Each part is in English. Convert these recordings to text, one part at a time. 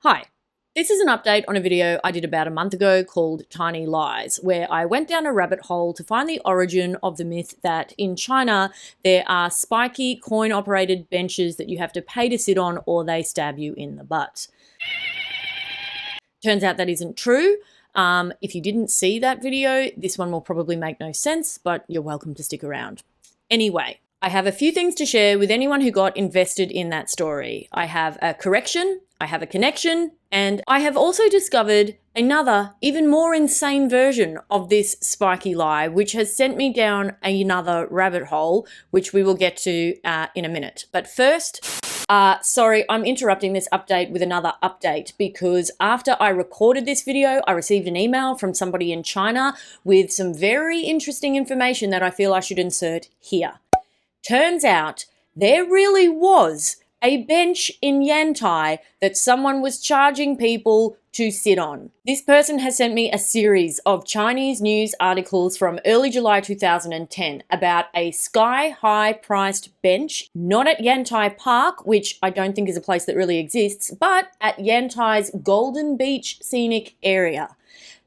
Hi, this is an update on a video I did about a month ago called Tiny Lies, where I went down a rabbit hole to find the origin of the myth that in China there are spiky coin-operated benches that you have to pay to sit on or they stab you in the butt. Turns out that isn't true. If you didn't see that video, this one will probably make no sense, but you're welcome to stick around. Anyway, I have a few things to share with anyone who got invested in that story. I have a correction, I have a connection, and I have also discovered another, even more insane version of this spiky lie, which has sent me down another rabbit hole, which we will get to in a minute. But first, sorry, I'm interrupting this update with another update because after I recorded this video, I received an email from somebody in China with some very interesting information that I feel I should insert here. Turns out there really was a bench in Yantai that someone was charging people to sit on. This person has sent me a series of Chinese news articles from early July 2010 about a sky-high priced bench, not at Yantai Park, which I don't think is a place that really exists, but at Yantai's Golden Beach scenic area.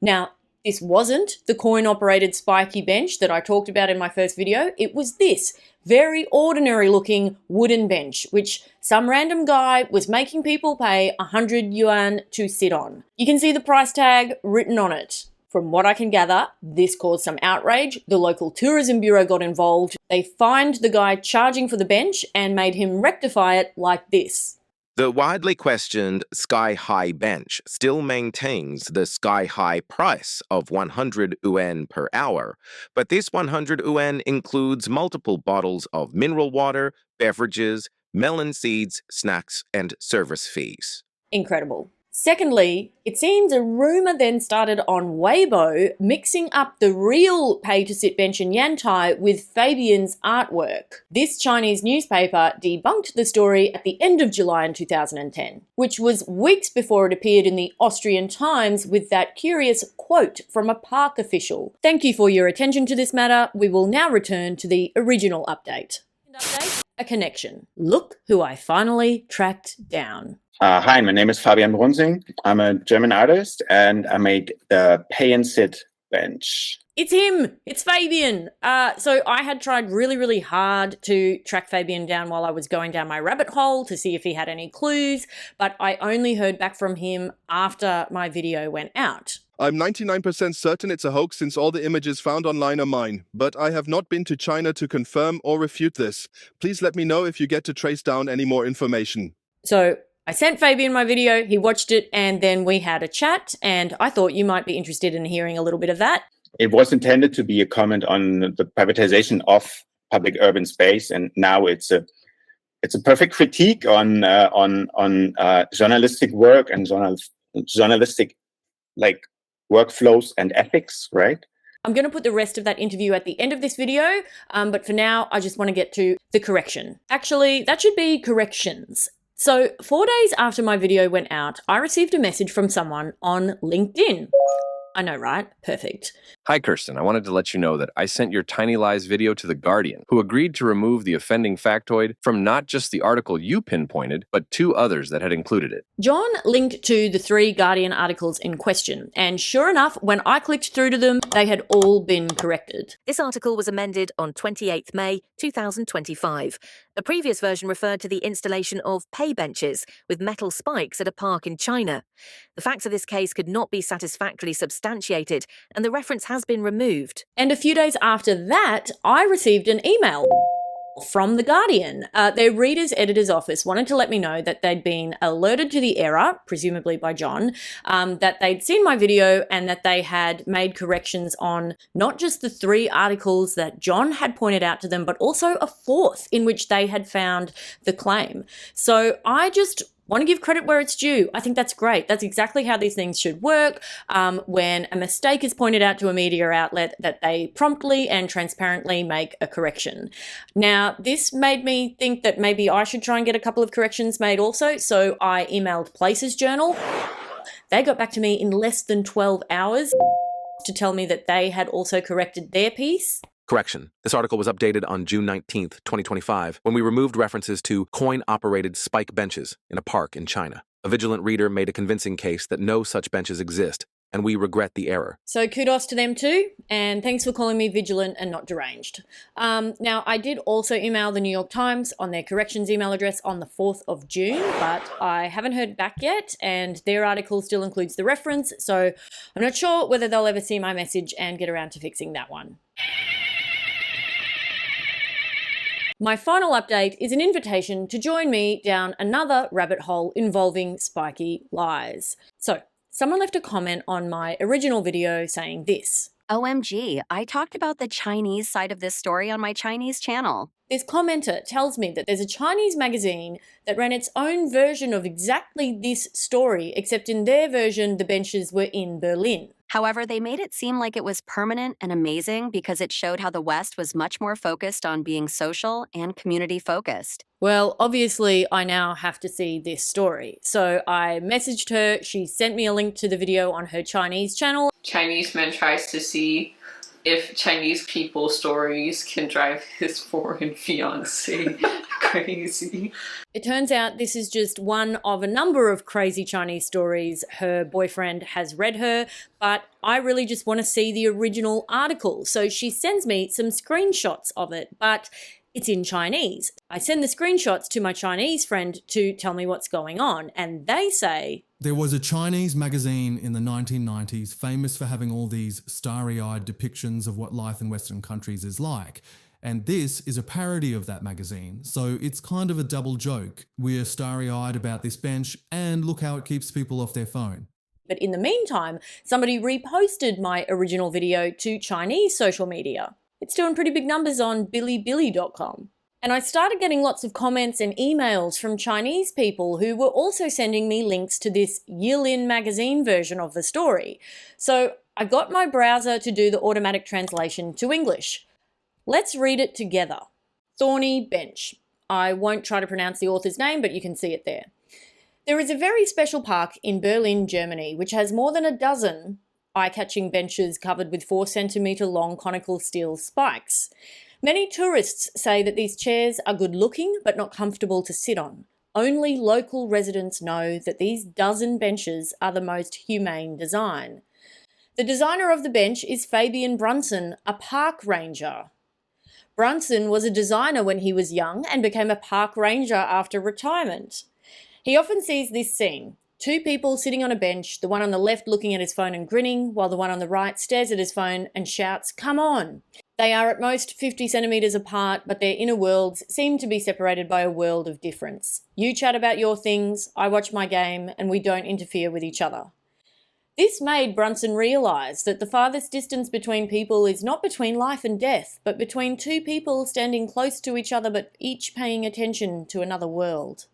Now, this wasn't the coin-operated spiky bench that I talked about in my first video. It was this very ordinary looking wooden bench, which some random guy was making people pay 100 yuan to sit on. You can see the price tag written on it. From what I can gather, this caused some outrage. The local tourism bureau got involved. They fined the guy charging for the bench and made him rectify it like this. The widely questioned sky-high bench still maintains the sky-high price of 100 yuan per hour, but this 100 yuan includes multiple bottles of mineral water, beverages, melon seeds, snacks, and service fees. Incredible. Secondly, it seems a rumor then started on Weibo mixing up the real pay-to-sit bench in Yantai with Fabian's artwork. This Chinese newspaper debunked the story at the end of July in 2010, which was weeks before it appeared in the Austrian Times with that curious quote from a park official. Thank you for your attention to this matter. We will now return to the original update. A connection. Look who I finally tracked down. Hi, my name is Fabian Brunsing. I'm a German artist and I made the pay and sit bench. It's him! It's Fabian! So I had tried really hard to track Fabian down while I was going down my rabbit hole to see if he had any clues, but I only heard back from him after my video went out. I'm 99% certain it's a hoax since all the images found online are mine, but I have not been to China to confirm or refute this. Please let me know if you get to trace down any more information. So I sent Fabian my video, he watched it, and then we had a chat, and I thought you might be interested in hearing a little bit of that. It was intended to be a comment on the privatization of public urban space, and now it's a perfect critique on journalistic work and journalistic workflows and ethics, right? I'm going to put the rest of that interview at the end of this video, but for now, I just want to get to the correction. Actually, that should be corrections. So 4 days after my video went out, I received a message from someone on LinkedIn. I know, right? Perfect. Hi, Kirsten. I wanted to let you know that I sent your Tiny Lies video to The Guardian, who agreed to remove the offending factoid from not just the article you pinpointed, but 2 others that had included it. John linked to the 3 Guardian articles in question, and sure enough, when I clicked through to them, they had all been corrected. This article was amended on 28th May 2025. A previous version referred to the installation of pay benches with metal spikes at a park in China. The facts of this case could not be satisfactorily substantiated, and the reference has been removed. And a few days after that, I received an email from The Guardian. Their reader's editor's office wanted to let me know that they'd been alerted to the error, presumably by John, that they'd seen my video and that they had made corrections on not just the 3 articles that John had pointed out to them, but also a 4th in which they had found the claim. So I just want to give credit where it's due. I think that's great. That's exactly how these things should work. When a mistake is pointed out to a media outlet, that they promptly and transparently make a correction. Now, this made me think that maybe I should try and get a couple of corrections made also, so I emailed Places Journal. They got back to me in less than 12 hours to tell me that they had also corrected their piece. Correction. This article was updated on June 19th, 2025, when we removed references to coin-operated spike benches in a park in China. A vigilant reader made a convincing case that no such benches exist, and we regret the error. So kudos to them too, and thanks for calling me vigilant and not deranged. Now, I did also email the New York Times on their corrections email address on the 4th of June, but I haven't heard back yet, and their article still includes the reference, so I'm not sure whether they'll ever see my message and get around to fixing that one. My final update is an invitation to join me down another rabbit hole involving spiky lies. So, someone left a comment on my original video saying this. OMG, I talked about the Chinese side of this story on my Chinese channel. This commenter tells me that there's a Chinese magazine that ran its own version of exactly this story, except in their version, the benches were in Berlin. However, they made it seem like it was permanent and amazing because it showed how the West was much more focused on being social and community focused. Well, obviously, I now have to see this story. So I messaged her, she sent me a link to the video on her Chinese channel. Chinese man tries to see if Chinese people's stories can drive his foreign fiancé crazy. It turns out this is just one of a number of crazy Chinese stories her boyfriend has read her, but I really just want to see the original article. So she sends me some screenshots of it, but it's in Chinese. I send the screenshots to my Chinese friend to tell me what's going on, and they say, there was a Chinese magazine in the 1990s famous for having all these starry-eyed depictions of what life in Western countries is like. And this is a parody of that magazine, so it's kind of a double joke. We're starry-eyed about this bench, and look how it keeps people off their phone. But in the meantime, somebody reposted my original video to Chinese social media. It's doing pretty big numbers on bilibili.com. And I started getting lots of comments and emails from Chinese people who were also sending me links to this Yilin Magazine version of the story. So I got my browser to do the automatic translation to English. Let's read it together. Thorny bench. I won't try to pronounce the author's name, but you can see it there. There is a very special park in Berlin, Germany, which has more than a dozen eye-catching benches covered with 4-centimetre long conical steel spikes. Many tourists say that these chairs are good looking but not comfortable to sit on. Only local residents know that these dozen benches are the most humane design. The designer of the bench is Fabian Brunson, a park ranger. Brunson was a designer when he was young and became a park ranger after retirement. He often sees this scene. 2 people sitting on a bench, the one on the left looking at his phone and grinning, while the one on the right stares at his phone and shouts, "Come on!" They are at most 50 centimetres apart, but their inner worlds seem to be separated by a world of difference. You chat about your things, I watch my game, and we don't interfere with each other. This made Brunson realise that the farthest distance between people is not between life and death, but between 2 people standing close to each other but each paying attention to another world.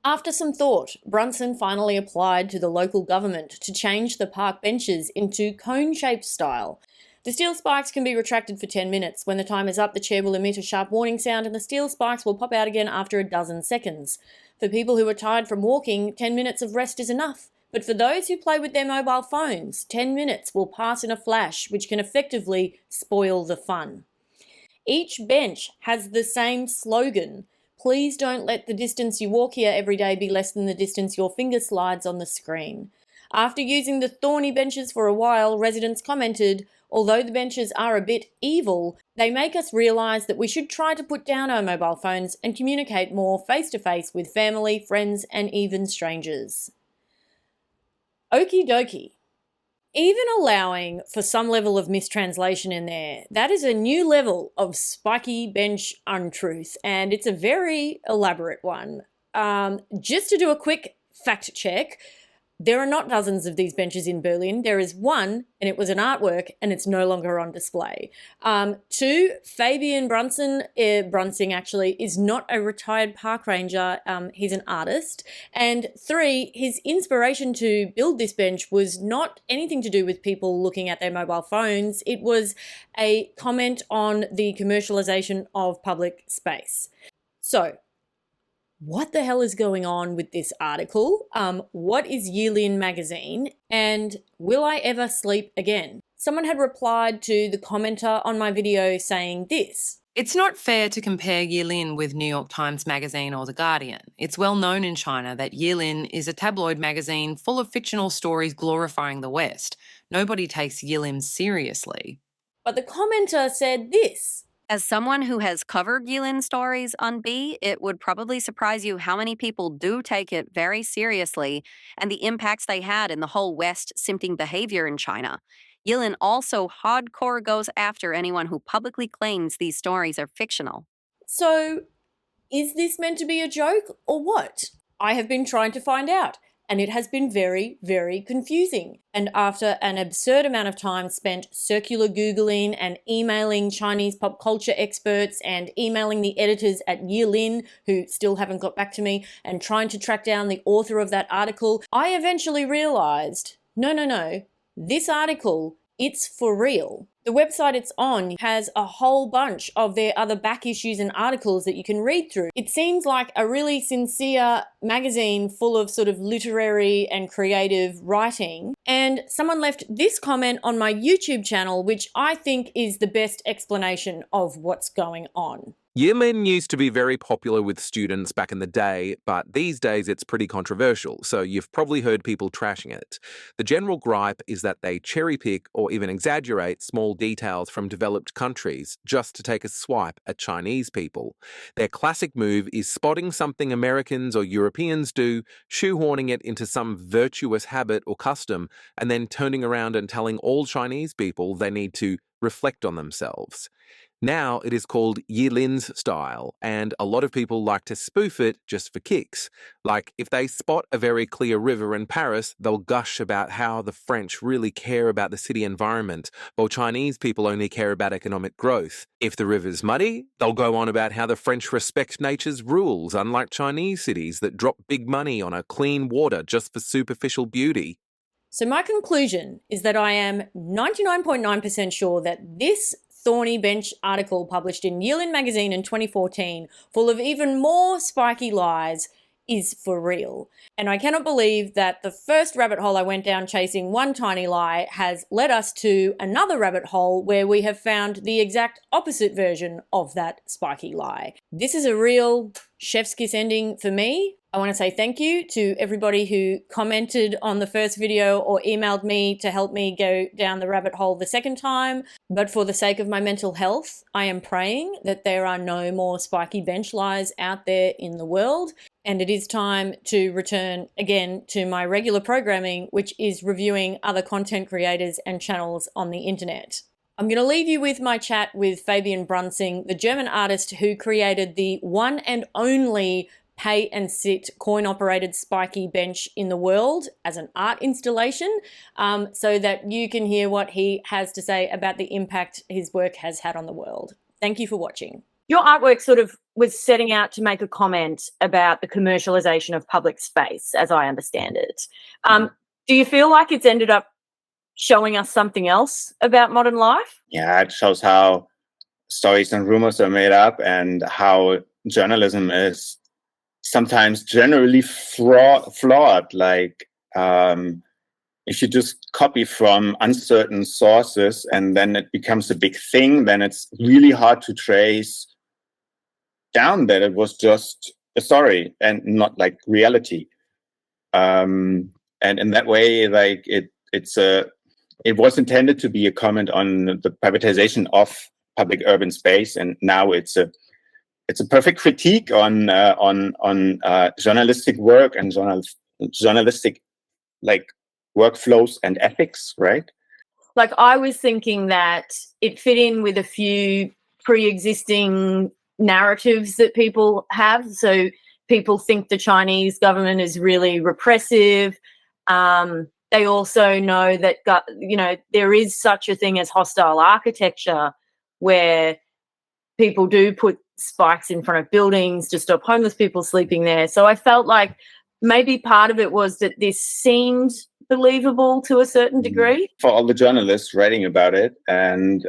After some thought, Brunson finally applied to the local government to change the park benches into cone-shaped style. The steel spikes can be retracted for 10 minutes. When the time is up, the chair will emit a sharp warning sound and the steel spikes will pop out again after a dozen seconds. For people who are tired from walking, 10 minutes of rest is enough. But for those who play with their mobile phones, 10 minutes will pass in a flash, which can effectively spoil the fun. Each bench has the same slogan: please don't let the distance you walk here every day be less than the distance your finger slides on the screen. After using the thorny benches for a while, residents commented, although the benches are a bit evil, they make us realise that we should try to put down our mobile phones and communicate more face-to-face with family, friends, and even strangers. Okie dokie. Even allowing for some level of mistranslation in there, that is a new level of spiky bench untruth, and it's a very elaborate one. Just to do a quick fact check, there are not dozens of these benches in Berlin. There is one, and it was an artwork, and it's no longer on display. 2, Fabian Brunson, Brunsing actually, is not a retired park ranger. He's an artist. And 3, his inspiration to build this bench was not anything to do with people looking at their mobile phones. It was a comment on the commercialization of public space. So, what the hell is going on with this article? What is Yilin Magazine? And will I ever sleep again? Someone had replied to the commenter on my video saying this. It's not fair to compare Yilin with New York Times Magazine or The Guardian. It's well known in China that Yilin is a tabloid magazine full of fictional stories glorifying the West. Nobody takes Yilin seriously. But the commenter said this. As someone who has covered Yilin stories on B, it would probably surprise you how many people do take it very seriously and the impacts they had in the whole West simping behavior in China. Yilin also hardcore goes after anyone who publicly claims these stories are fictional. So, is this meant to be a joke or what? I have been trying to find out, and it has been very, very confusing. And after an absurd amount of time spent circular Googling and emailing Chinese pop culture experts and emailing the editors at Yilin, who still haven't got back to me, and trying to track down the author of that article, I eventually realized, no, this article, it's for real. The website it's on has a whole bunch of their other back issues and articles that you can read through. It seems like a really sincere magazine full of sort of literary and creative writing. And someone left this comment on my YouTube channel, which I think is the best explanation of what's going on. Yilin used to be very popular with students back in the day, but these days it's pretty controversial, so you've probably heard people trashing it. The general gripe is that they cherry-pick or even exaggerate small details from developed countries just to take a swipe at Chinese people. Their classic move is spotting something Americans or Europeans do, shoehorning it into some virtuous habit or custom, and then turning around and telling all Chinese people they need to reflect on themselves. Now it is called Yilin's style, and a lot of people like to spoof it just for kicks. Like, if they spot a very clear river in Paris, they'll gush about how the French really care about the city environment, while Chinese people only care about economic growth. If the river's muddy, they'll go on about how the French respect nature's rules, unlike Chinese cities that drop big money on a clean water just for superficial beauty. So my conclusion is that I am 99.9% sure that this thorny bench article published in Yilin Magazine in 2014, full of even more spiky lies, is for real. And I cannot believe that the first rabbit hole I went down chasing one tiny lie has led us to another rabbit hole where we have found the exact opposite version of that spiky lie. This is a real chef's kiss ending for me. I want to say thank you to everybody who commented on the first video or emailed me to help me go down the rabbit hole the second time. But for the sake of my mental health, I am praying that there are no more spiky bench lies out there in the world. And it is time to return again to my regular programming, which is reviewing other content creators and channels on the internet. I'm going to leave you with my chat with Fabian Brunsing, the German artist who created the one and only pay and sit coin-operated spiky bench in the world as an art installation, so that you can hear what he has to say about the impact his work has had on the world. Thank you for watching. Your artwork sort of was setting out to make a comment about the commercialization of public space, as I understand it. Do you feel like it's ended up showing us something else about modern life? Yeah, it shows how stories and rumors are made up and how journalism is sometimes generally flawed. Like, if you just copy from uncertain sources and then it becomes a big thing, then it's really hard to trace down that it was just a story and not like reality. And in that way, like it was intended to be a comment on the privatization of public urban space, and now it's a perfect critique on journalistic work and journalistic like workflows and ethics, right? Like, I was thinking that it fit in with a few pre-existing narratives that people have. So people think the Chinese government is really repressive. They also know that, there is such a thing as hostile architecture where people do put spikes in front of buildings to stop homeless people sleeping there. So I felt like maybe part of it was that this seemed believable to a certain degree. For all the journalists writing about it. And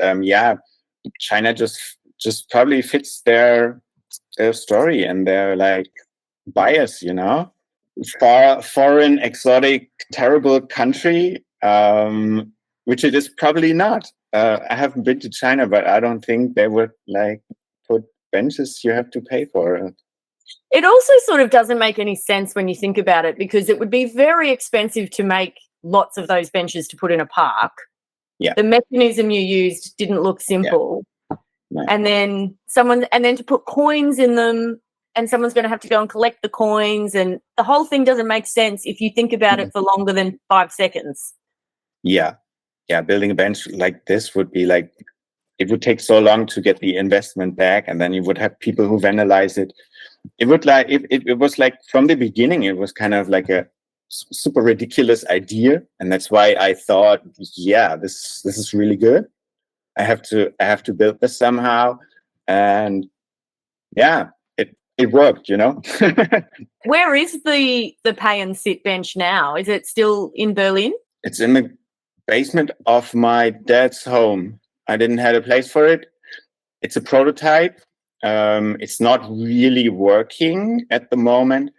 China just probably fits their story and their like bias, foreign, exotic, terrible country, which it is probably not. I haven't been to China, but I don't think they would like benches you have to pay for. It also sort of doesn't make any sense when you think about it, because it would be very expensive to make lots of those benches to put in a park. Yeah. The mechanism you used didn't look simple. No. And then to put coins in them, and someone's going to have to go and collect the coins, and the whole thing doesn't make sense if you think about it for longer than 5 seconds. Yeah. Building a bench like this would be like, it would take so long to get the investment back, and then you would have people who vandalize it. It would like it was like from the beginning, it was kind of like a super ridiculous idea, and that's why I thought, yeah, this is really good. I have to build this somehow, and yeah, it worked, you know. Where is the pay and sit bench now? Is it still in Berlin? It's in the basement of my dad's home. I didn't have a place for it. It's a prototype. It's not really working at the moment.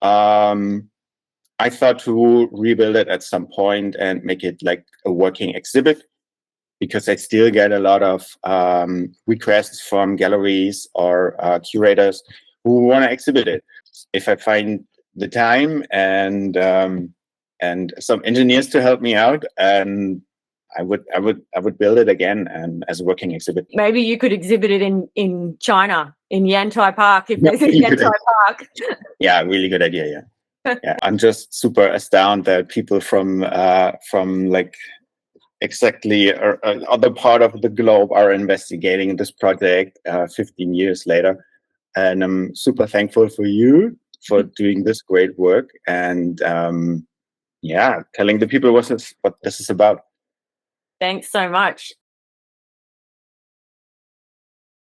I thought to rebuild it at some point and make it like a working exhibit, because I still get a lot of requests from galleries or curators who want to exhibit it. If I find the time and some engineers to help me out, and I would build it again and as a working exhibit. Maybe you could exhibit it in China, in Yantai Park, if there's a Yantai Park. Yeah, really good idea. Yeah. Yeah, I'm just super astounded that people from like exactly other part of the globe are investigating this project 15 years later, and I'm super thankful for you for doing this great work and telling the people what this is about. Thanks so much.